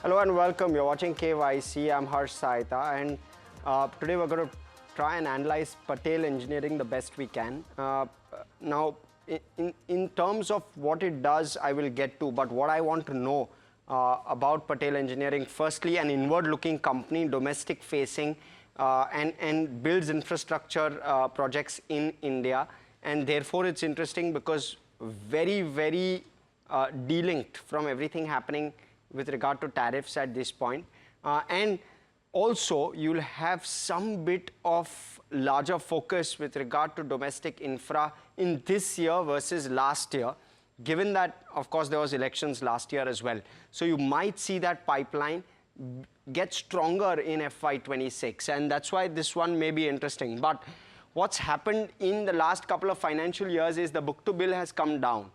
Hello and welcome. You're watching KYC. I'm Harsh Saita, and today we're going to try and analyze Patel Engineering the best we can. Now, in terms of what it does, I will get to, but what I want to know about Patel Engineering, firstly, an inward-looking company, domestic-facing, and builds infrastructure projects in India, and therefore it's interesting because very delinked from everything happening with regard to tariffs at this point. And also, you'll have some bit of larger focus with regard to domestic infra in this year versus last year, given that, of course, there was elections last year as well. So you might see that pipeline get stronger in FY26, and that's why this one may be interesting. But what's happened in the last couple of financial years is the book-to-bill has come down.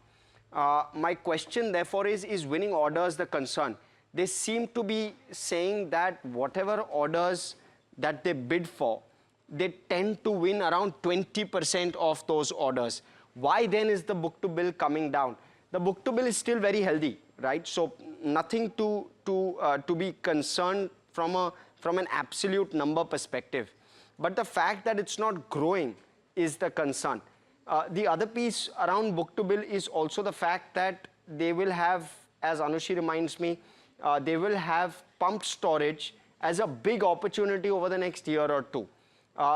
My question, therefore, is winning orders the concern? They seem to be saying that whatever orders that they bid for, they tend to win around 20% of those orders. Why then is the book-to-bill coming down? The book-to-bill is still very healthy, right? So nothing to be concerned from an absolute number perspective. But the fact that it's not growing is the concern. The other piece around book-to-bill is also the fact that they will have, as Anushi reminds me, they will have pumped storage as a big opportunity over the next year or two.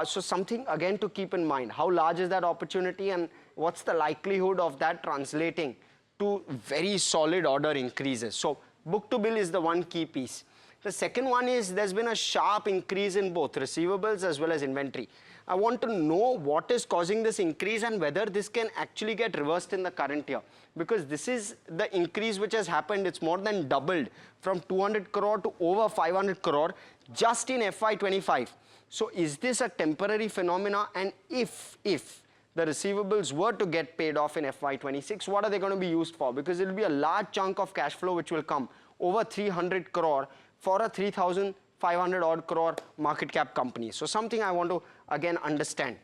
So something again to keep in mind, how large is that opportunity and what's the likelihood of that translating to very solid order increases. So book-to-bill is the one key piece. The second one is there's been a sharp increase in both receivables as well as inventory. I want to know what is causing this increase and whether this can actually get reversed in the current year. Because this is the increase which has happened. It's more than doubled from 200 crore to over 500 crore just in FY25. So is this a temporary phenomena? And if the receivables were to get paid off in FY26, what are they going to be used for? Because it will be a large chunk of cash flow which will come, over 300 crore for a 3,500 odd crore market cap company. So something I want to again understand.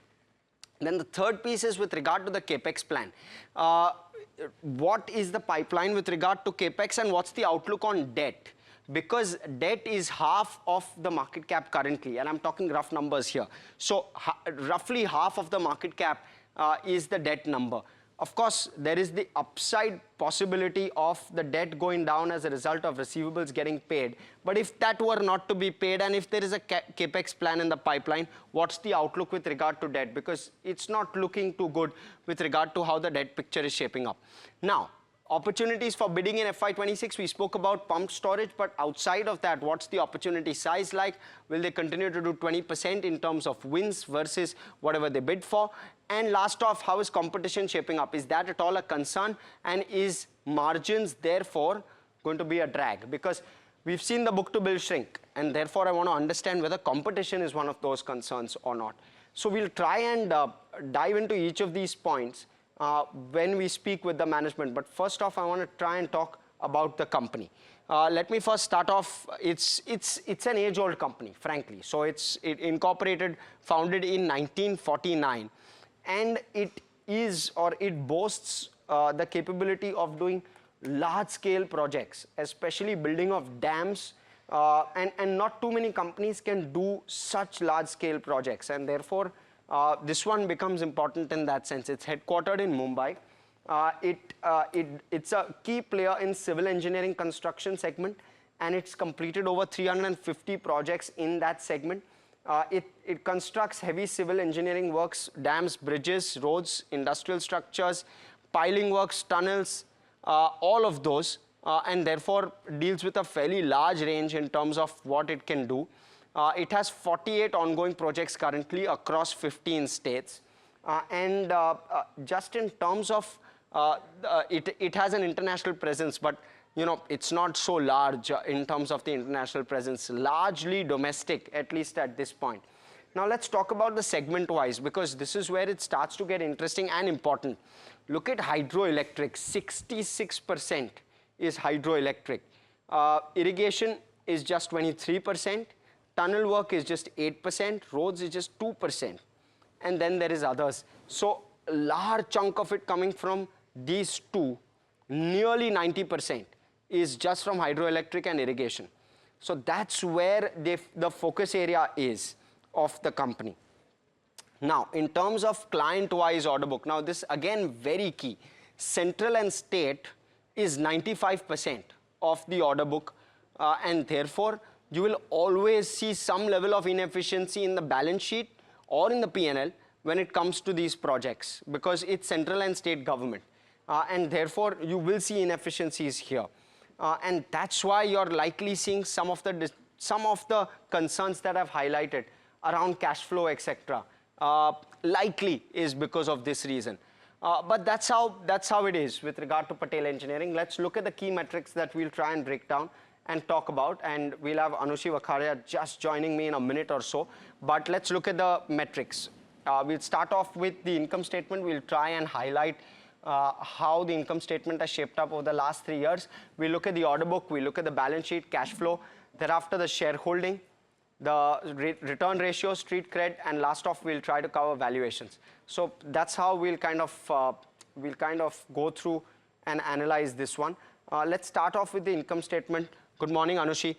Then the third piece is with regard to the capex plan. What is the pipeline with regard to capex and what's the outlook on debt? Because debt is half of the market cap currently, and I'm talking rough numbers here. So roughly half of the market cap is the debt number. Of course, there is the upside possibility of the debt going down as a result of receivables getting paid. But if that were not to be paid and if there is a capex plan in the pipeline, what's the outlook with regard to debt? Because it's not looking too good with regard to how the debt picture is shaping up. Now, opportunities for bidding in FY26, we spoke about pumped storage, but outside of that, what's the opportunity size like? Will they continue to do 20% in terms of wins versus whatever they bid for? And last off, how is competition shaping up? Is that at all a concern? And is margins therefore going to be a drag? Because we've seen the book-to-bill shrink, and therefore I want to understand whether competition is one of those concerns or not. So we'll try and dive into each of these points when we speak with the management. But first off, I want to try and talk about the company. Let me first start off. It's an age-old company, frankly. So it incorporated, founded in 1949, and it boasts the capability of doing large-scale projects, especially building of dams, and not too many companies can do such large-scale projects, and therefore this one becomes important in that sense. It's headquartered in Mumbai. It's a key player in civil engineering construction segment, and it's completed over 350 projects in that segment. It constructs heavy civil engineering works, dams, bridges, roads, industrial structures, piling works, tunnels, all of those, and therefore deals with a fairly large range in terms of what it can do. It has 48 ongoing projects currently across 15 states. And just in terms of, it has an international presence, but you know, it's not so large in terms of the international presence, largely domestic, at least at this point. Now let's talk about the segment-wise, because this is where it starts to get interesting and important. Look at hydroelectric, 66% is hydroelectric. Irrigation is just 23%. Tunnel work is just 8%, roads is just 2%, and then there is others. So a large chunk of it coming from these two, nearly 90%, is just from hydroelectric and irrigation. So that's where the focus area is of the company. Now, in terms of client-wise order book, now this again very key. Central and state is 95% of the order book, and therefore you will always see some level of inefficiency in the balance sheet or in the P&L when it comes to these projects, because it's central and state government, and therefore you will see inefficiencies here, and that's why you're likely seeing some of the concerns that I've highlighted around cash flow, etc. Likely is because of this reason. But that's how it is with regard to Patel Engineering. Let's look at the key metrics that we'll try and break down and talk about, and we'll have Anushi Vakharia just joining me in a minute or so. But let's look at the metrics. We'll start off with the income statement. We'll try and highlight how the income statement has shaped up over the last 3 years. We'll look at the order book, we'll look at the balance sheet, cash flow, thereafter the shareholding, the return ratio, street cred, and last off we'll try to cover valuations. So that's how we'll kind of go through and analyze this one. Let's start off with the income statement. Good morning, Anushi.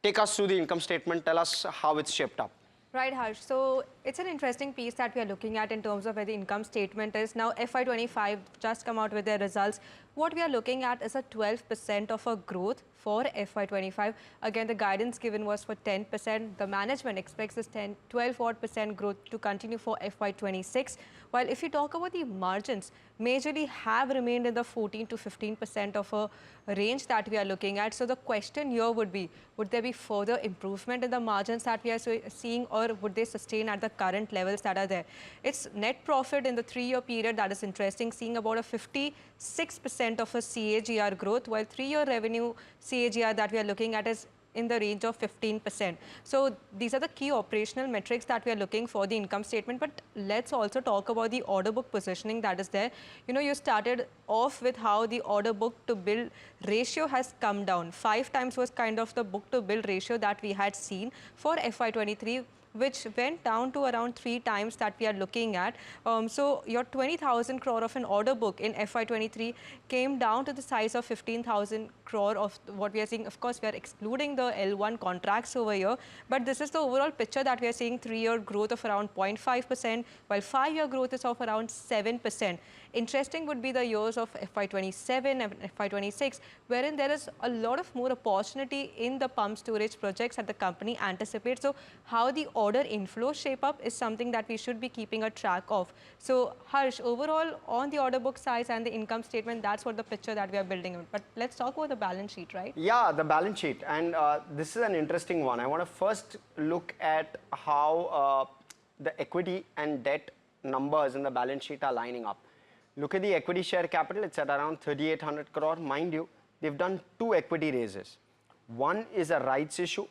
Take us through the income statement. Tell us how it's shaped up. Right, Harsh. So it's an interesting piece that we are looking at in terms of where the income statement is. Now, FY25 just come out with their results. What we are looking at is a 12% of a growth for FY25. Again, the guidance given was for 10%. The management expects this 12% growth to continue for FY26. While if you talk about the margins, majorly have remained in the 14 to 15% of a range that we are looking at. So the question here would be, would there be further improvement in the margins that we are seeing, or would they sustain at the current levels that are there? It's net profit in the 3-year period that is interesting, seeing about a 56% of a CAGR growth, while 3-year revenue CAGR that we are looking at is in the range of 15%. So these are the key operational metrics that we are looking for the income statement. But let's also talk about the order book positioning that is there. You know, you started off with how the order book to bill ratio has come down. 5 times was kind of the book to bill ratio that we had seen for FY23, which went down to around 3 times that we are looking at. So your 20,000 crore of an order book in FY23 came down to the size of 15,000 crore of what we are seeing. Of course, we are excluding the L1 contracts over here, but this is the overall picture that we are seeing. 3-year growth of around 0.5%, while 5-year growth is of around 7%. Interesting would be the years of FY27 and FY26, wherein there is a lot of more opportunity in the pump storage projects that the company anticipates. So how the order inflow shape up is something that we should be keeping a track of. So Harsh, overall on the order book size and the income statement, that's what the picture that we are building on. But let's talk about the balance sheet, right? Yeah, the balance sheet, and this is an interesting one. I want to first look at how the equity and debt numbers in the balance sheet are lining up. Look at the equity share capital, it's at around 3,800 crore. Mind you, they've done 2 equity raises. One is a rights issue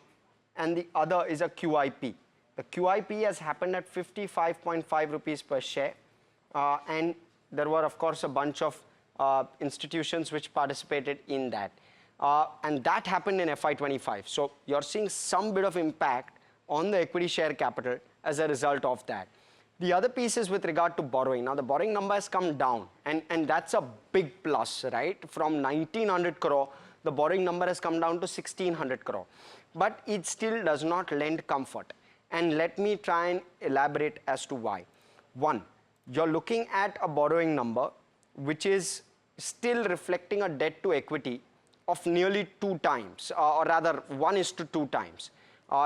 and the other is a QIP. The QIP has happened at 55.5 rupees per share, and there were of course a bunch of institutions which participated in that. And that happened in FY25. So you're seeing some bit of impact on the equity share capital as a result of that. The other piece is with regard to borrowing. Now the borrowing number has come down, and that's a big plus, right? From 1,900 crore, the borrowing number has come down to 1,600 crore. But it still does not lend comfort. And let me try and elaborate as to why. One, you're looking at a borrowing number which is still reflecting a debt to equity of nearly 2 times, or rather 1:2 times.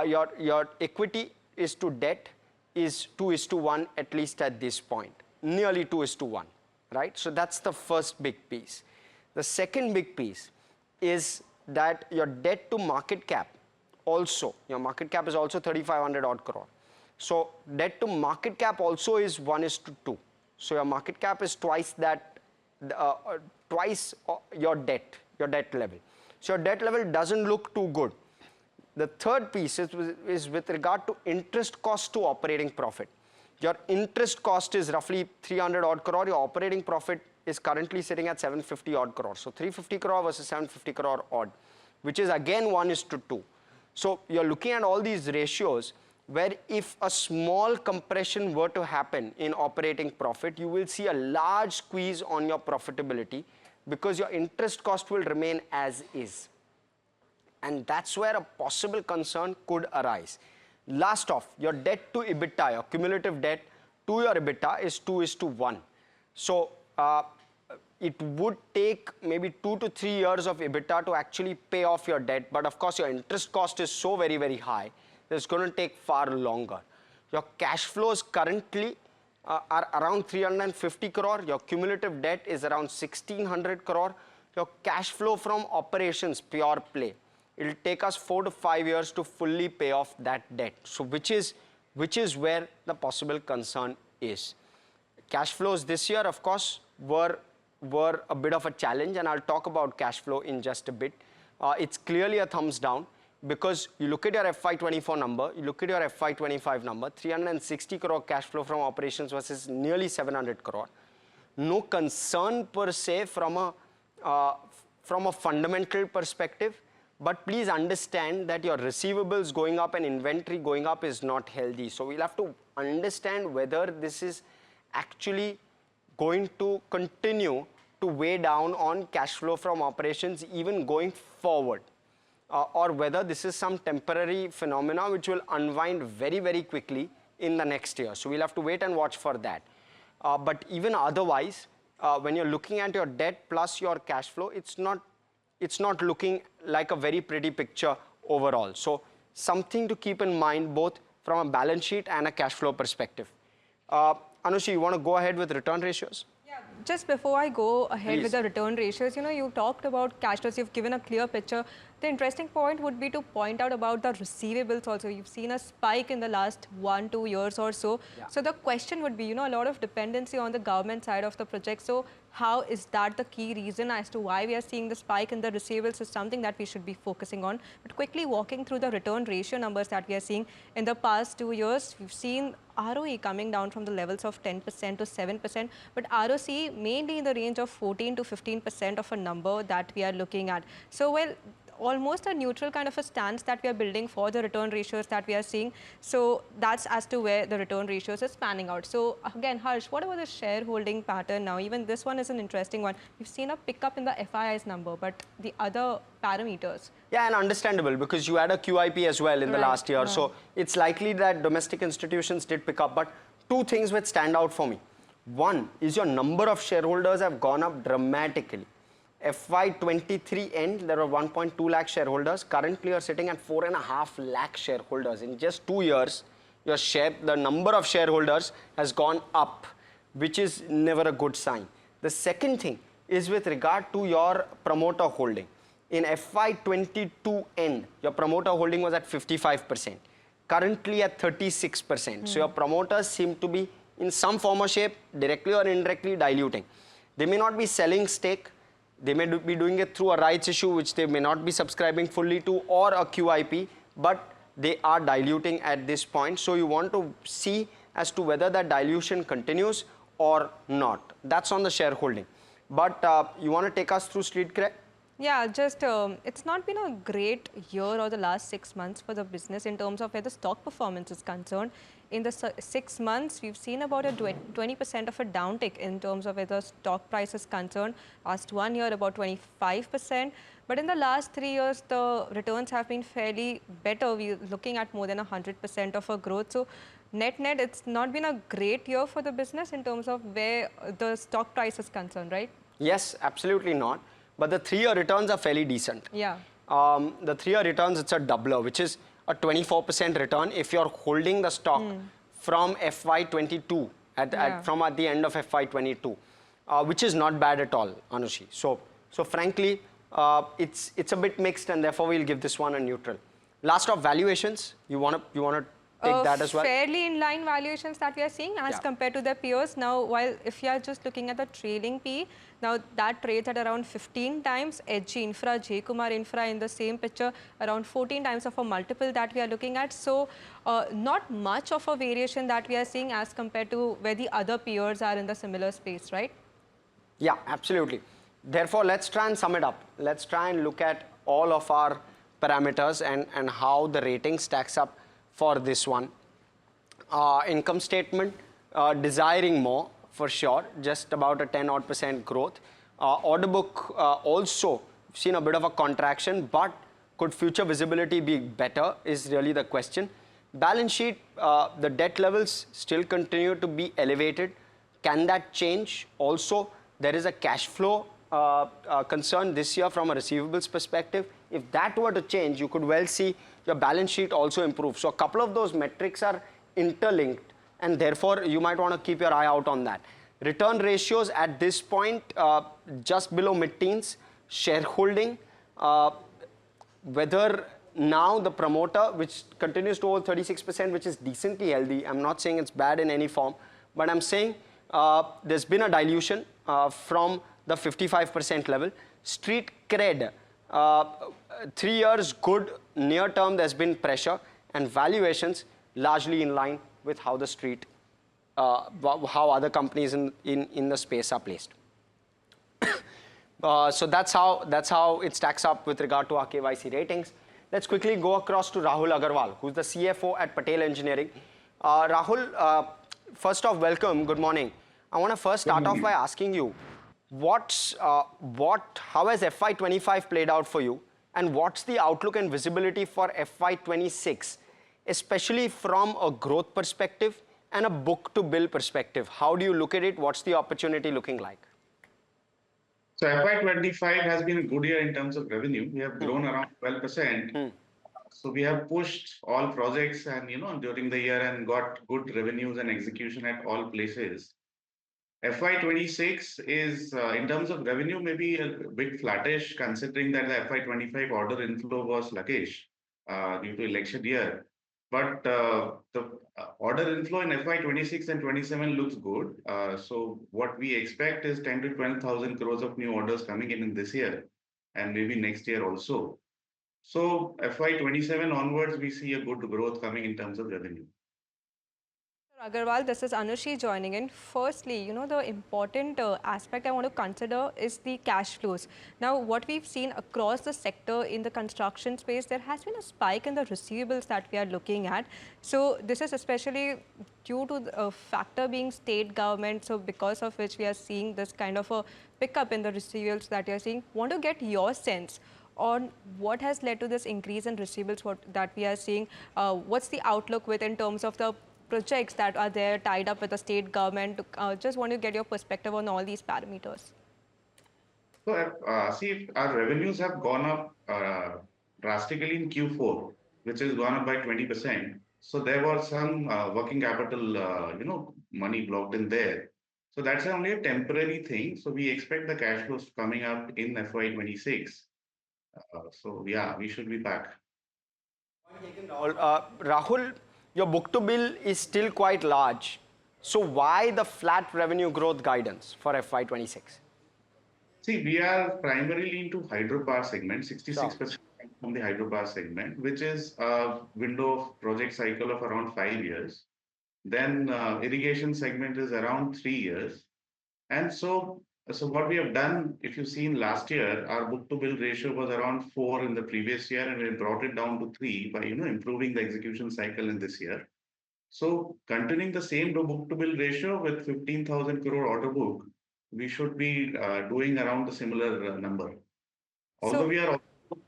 Your equity is to debt is 2:1, at least at this point, nearly 2:1, right? So that's the first big piece. The second big piece is that your debt to market cap also, your market cap is also 3,500 odd crore. So debt to market cap also is 1:2. So your market cap is twice that, twice your debt level. So your debt level doesn't look too good. The third piece is with regard to interest cost to operating profit. Your interest cost is roughly 300 odd crore. Your operating profit is currently sitting at 750 odd crore. So 350 crore versus 750 crore odd, which is again 1:2. So you're looking at all these ratios where if a small compression were to happen in operating profit, you will see a large squeeze on your profitability because your interest cost will remain as is. And that's where a possible concern could arise. Last off, your debt to EBITDA, your cumulative debt to your EBITDA is 2:1. So it would take maybe 2 to 3 years of EBITDA to actually pay off your debt. But of course, your interest cost is so very, very high that it's going to take far longer. Your cash flows currently are around 350 crore. Your cumulative debt is around 1600 crore. Your cash flow from operations, pure play, it'll take us 4 to 5 years to fully pay off that debt. So which is where the possible concern is. Cash flows this year, of course, were a bit of a challenge, and I'll talk about cash flow in just a bit. It's clearly a thumbs down, because you look at your FY24 number, you look at your FY25 number, 360 crore cash flow from operations versus nearly 700 crore. No concern per se from a fundamental perspective, but please understand that your receivables going up and inventory going up is not healthy. So we'll have to understand whether this is actually going to continue to weigh down on cash flow from operations even going forward, or whether this is some temporary phenomena which will unwind very, very quickly in the next year. So we'll have to wait and watch for that. But even otherwise, when you're looking at your debt plus your cash flow, it's not looking like a very pretty picture overall. So something to keep in mind both from a balance sheet and a cash flow perspective. Anushi, you want to go ahead with return ratios? Yeah, just before I go ahead Please. with the return ratios, you talked about cash flows, you've given a clear picture. The interesting point would be to point out about the receivables also. You've seen a spike in the last 1-2 years or so. Yeah. So the question would be, a lot of dependency on the government side of the project. So how is that the key reason as to why we are seeing the spike in the receivables is something that we should be focusing on. But quickly walking through the return ratio numbers that we are seeing in the past 2 years, we've seen ROE coming down from the levels of 10% to 7%, but ROC mainly in the range of 14 to 15% of a number that we are looking at. So well, almost a neutral kind of a stance that we are building for the return ratios that we are seeing. So that's as to where the return ratios is panning out. So again, Harsh, what about the shareholding pattern now? Even this one is an interesting one. We've seen a pickup in the FII's number, but the other parameters. Yeah, and understandable, because you had a QIP as well in the last year. So it's likely that domestic institutions did pick up. But two things which stand out for me. One is your number of shareholders have gone up dramatically. FY23 end, there were 1.2 lakh shareholders. Currently, you're sitting at 4.5 lakh shareholders. In just 2 years, the number of shareholders has gone up, which is never a good sign. The second thing is with regard to your promoter holding. In FY22 end, your promoter holding was at 55%. Currently at 36%. So your promoters seem to be in some form or shape, directly or indirectly, diluting. They may not be selling stake. They may be doing it through a rights issue, which they may not be subscribing fully to, or a QIP, but they are diluting at this point. So you want to see as to whether that dilution continues or not. That's on the shareholding. But you want to take us through street cred? Yeah, just it's not been a great year or the last 6 months for the business in terms of where the stock performance is concerned. In the 6 months, we've seen about a 20% of a downtick in terms of where the stock price is concerned. Last 1 year, about 25%. But in the last 3 years, the returns have been fairly better. We're looking at more than 100% of a growth. So net, it's not been a great year for the business in terms of where the stock price is concerned, right? Yes, absolutely not. But the 3-year returns are fairly decent. Yeah. The 3-year returns, it's a doubler, which is a 24% return if you're holding the stock from FY22, from at the end of FY22, which is not bad at all, Anushi. So frankly, it's a bit mixed, and therefore we'll give this one a neutral. Last of valuations, you want to take that as well? Fairly in line valuations that we are seeing as compared to their peers. Now, while if you are just looking at the trailing P, now that trades at around 15 times, HG Infra, J Kumar Infra in the same picture, around 14 times of a multiple that we are looking at. So not much of a variation that we are seeing as compared to where the other peers are in the similar space, right? Yeah, absolutely. Therefore, let's try and sum it up. Let's try and look at all of our parameters and how the rating stacks up for this one. Income statement, desiring more for sure, just about a 10% growth. Order book also seen a bit of a contraction, but Could future visibility be better is really the question. Balance sheet, the debt levels still continue to be elevated. Can that change? Also, there is a cash flow concern this year from a receivables perspective. If that were to change, you could well see your balance sheet also improve. So a couple of those metrics are interlinked, and therefore you might want to keep your eye out on that. Return ratios at this point, just below mid-teens. Shareholding, whether now the promoter, which continues to hold 36%, which is decently healthy. I'm not saying it's bad in any form, but I'm saying there's been a dilution from the 55% level. Street cred, 3 years good, near term there's been pressure, and valuations largely in line with how the street, how other companies in the space are placed. So that's how it stacks up with regard to our KYC ratings. Let's quickly go across to Rahul Agarwal, who's the CFO at Patel Engineering. Rahul, first off, welcome. Good morning. I want to first start off by asking you, how has FY25 played out for you, and what's the outlook and visibility for FY26, especially from a growth perspective and a book-to-bill perspective? How do you look at it? What's the opportunity looking like? So FY25 has been a good year in terms of revenue. We have grown around 12%. So we have pushed all projects and during the year and got good revenues and execution at all places. FY26 is in terms of revenue maybe a bit flattish, considering that the FY25 order inflow was sluggish due to election year. But the order inflow in FY26 and 27 looks good. So what we expect is 10 to 12,000 crores of new orders coming in this year, and maybe next year also. So FY27 onwards, we see a good growth coming in terms of revenue. Agarwal, this is Anushi joining in. Firstly, the important aspect I want to consider is the cash flows. Now, what we've seen across the sector in the construction space, there has been a spike in the receivables that we are looking at. So this is especially due to the factor being state government. So because of which we are seeing this kind of a pickup in the receivables that you're seeing. Want to get your sense on what has led to this increase in receivables that we are seeing. What's the outlook in terms of the projects that are there tied up with the state government? Just want to get your perspective on all these parameters. So, see, our revenues have gone up drastically in Q4, which has gone up by 20%. So there was some working capital, money blocked in there. So that's only a temporary thing. So we expect the cash flows coming up in FY26. So yeah, we should be back. Rahul, your book-to-bill is still quite large. So why the flat revenue growth guidance for FY26? See, we are primarily into hydropower segment, 66% from the hydropower segment, which is a window of project cycle of around 5 years. Then irrigation segment is around 3 years. And so what we have done, if you've seen last year, our book-to-bill ratio was around 4 in the previous year, and we brought it down to 3 by improving the execution cycle in this year. So continuing the same book-to-bill ratio with 15,000 crore order book, we should be doing around the similar number. Although we are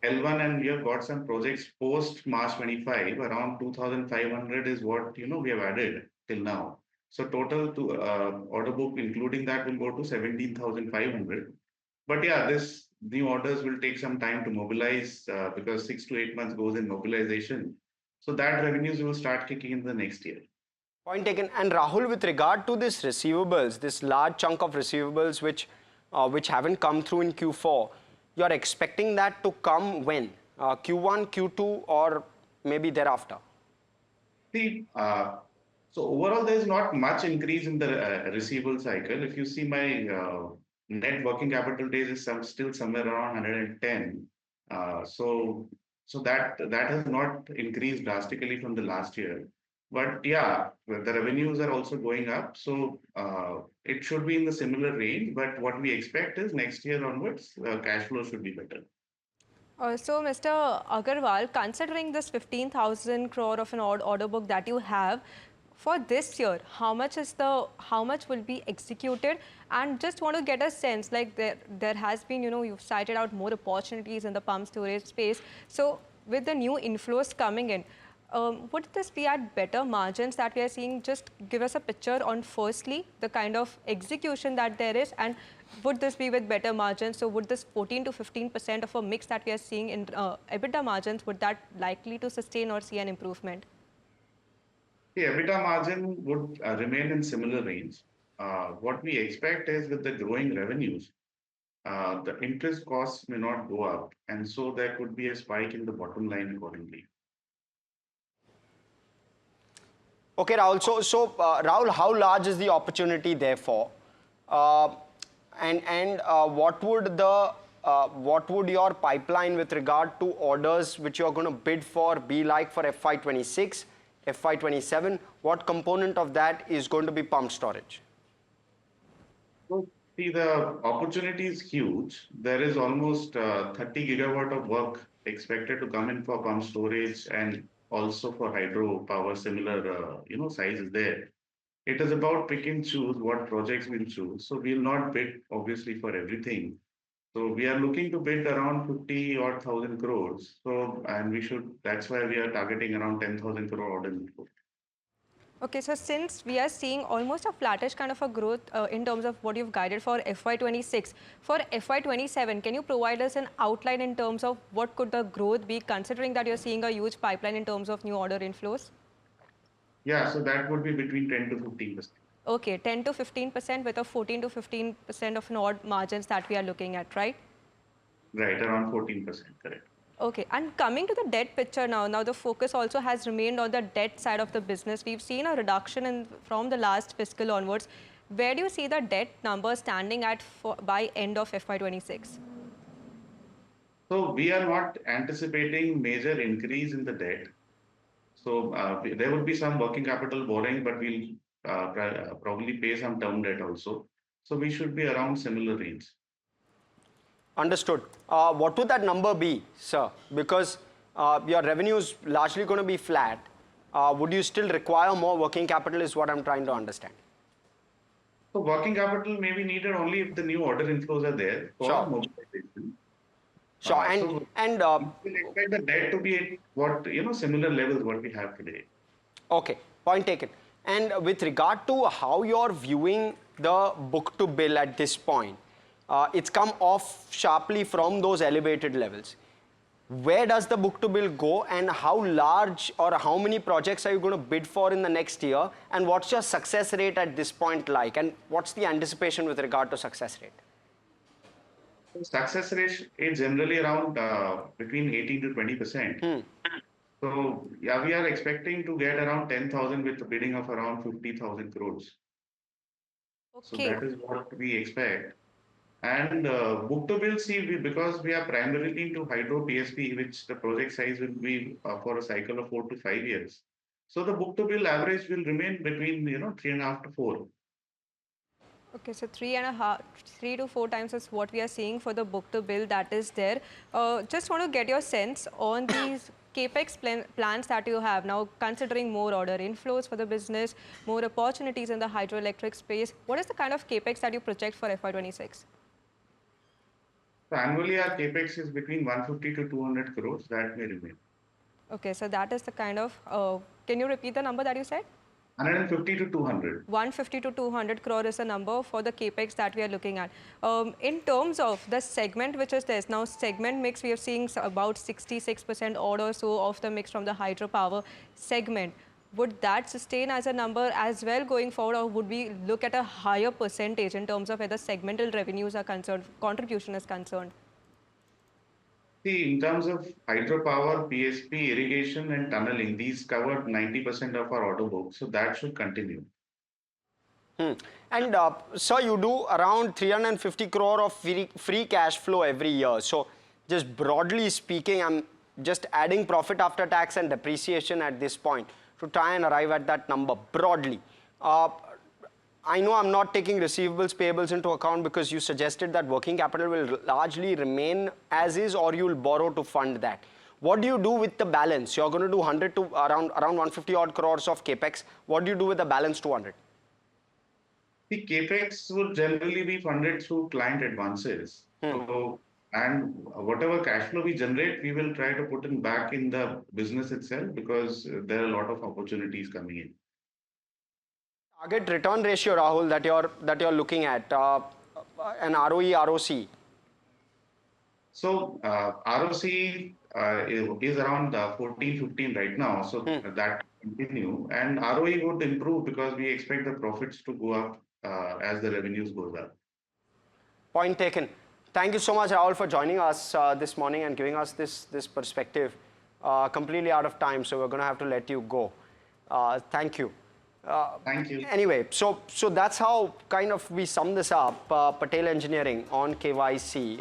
L1 and we have got some projects post March 25, around 2,500 is what we have added till now. So total to order book, including that, will go to 17,500. But yeah, this new orders will take some time to mobilize because 6 to 8 months goes in mobilization. So that revenues will start kicking in the next year. Point taken. And Rahul, with regard to this receivables, this large chunk of receivables which haven't come through in Q4, you're expecting that to come when? Q1, Q2, or maybe thereafter? See, so overall, there is not much increase in the receivable cycle. If you see my net working capital days is still somewhere around 110. So that has not increased drastically from the last year. But yeah, the revenues are also going up. So it should be in the similar range. But what we expect is next year onwards, cash flow should be better. So, Mr. Agarwal, considering this 15,000 crore of an order book that you have, For this year, how much will be executed? And just want to get a sense, like there has been, you've cited out more opportunities in the pump storage space. So with the new inflows coming in, would this be at better margins that we are seeing? Just give us a picture on firstly the kind of execution that there is, and would this be with better margins? So would this 14 to 15% of a mix that we are seeing in EBITDA margins, would that likely to sustain or see an improvement? The EBITDA margin would remain in similar range. What we expect is with the growing revenues, the interest costs may not go up, and so there could be a spike in the bottom line accordingly. Okay, Rahul. Rahul, how large is the opportunity therefore? What would your pipeline with regard to orders which you're going to bid for be like for FY26, FY27? What component of that is going to be pumped storage? So, see, the opportunity is huge. There is almost 30 gigawatt of work expected to come in for pump storage and also for hydropower, similar, size is there. It is about pick and choose what projects we'll choose. So we'll not bid obviously for everything. So we are looking to bid around 50 or 1,000 crores. So, and that's why we are targeting around 10,000 crore order inflow. Okay, so since we are seeing almost a flattish kind of a growth in terms of what you've guided for FY26, for FY27, can you provide us an outline in terms of what could the growth be, considering that you're seeing a huge pipeline in terms of new order inflows? Yeah, so that would be between 10 to 15%. Okay, 10 to 15% with a 14 to 15% of odd margins that we are looking at, right? Right, around 14%, correct. Okay, and coming to the debt picture now the focus also has remained on the debt side of the business. We've seen a reduction from the last fiscal onwards. Where do you see the debt number standing at by end of FY26? So we are not anticipating major increase in the debt. So there would be some working capital borrowing, but we'll probably pay some term debt also. So we should be around similar range. Understood. What would that number be, sir? Because your revenue is largely going to be flat. Would you still require more working capital is what I'm trying to understand. So working capital may be needed only if the new order inflows are there for mobilization. Sure. We expect the debt to be at what, similar levels what we have today. Okay, point taken. And with regard to how you're viewing the book to bill at this point, it's come off sharply from those elevated levels. Where does the book to bill go, and how large or how many projects are you going to bid for in the next year, and what's your success rate at this point like, and what's the anticipation with regard to success rate? Success rate is generally around between 18 to 20%. So yeah, we are expecting to get around 10,000 with a bidding of around 50,000 crores. Okay. So that is what we expect. And book to bill, because we are primarily into hydro PSP, which the project size will be for a cycle of 4 to 5 years. So the book to bill average will remain between 3.5 to 4. Okay, so 3 to 4 times is what we are seeing for the book to bill that is there. Just want to get your sense on these capex plans that you have now, considering more order inflows for the business, more opportunities in the hydroelectric space. What is the kind of capex that you project for FY26? So annually, our capex is between 150 to 200 crores. That may remain. Okay, so that is the kind of. Can you repeat the number that you said? 150 to 200. 150 to 200 crore is the number for the capex that we are looking at. In terms of the segment which is this, now segment mix, we are seeing about 66% odd or so of the mix from the hydropower segment. Would that sustain as a number as well going forward, or would we look at a higher percentage in terms of whether segmental revenues are concerned, contribution is concerned? See, in terms of hydropower, PSP, irrigation, and tunneling, these covered 90% of our order book. So that should continue. And sir, you do around 350 crore of free cash flow every year. So just broadly speaking, I'm just adding profit after tax and depreciation at this point to try and arrive at that number broadly. I know I'm not taking receivables, payables into account because you suggested that working capital will largely remain as is, or you'll borrow to fund that. What do you do with the balance? You're going to do 100 to around 150 odd crores of capex. What do you do with the balance 200? The capex would generally be funded through client advances. So, and whatever cash flow we generate, we will try to put in back in the business itself because there are a lot of opportunities coming in. Target return ratio, Rahul, that you're looking at, an ROE, ROC. So ROC is around 14, 15 right now. So that continue, and ROE would improve because we expect the profits to go up as the revenues goes up. Point taken. Thank you so much, Rahul, for joining us this morning and giving us this perspective. Completely out of time, so we're going to have to let you go. Thank you. Thank you. Anyway, so that's how kind of we sum this up. Patel Engineering on KYC.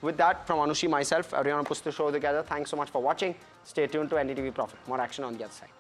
With that, from Anushi, myself, everyone who puts the show together, thanks so much for watching. Stay tuned to NDTV Profit. More action on the other side.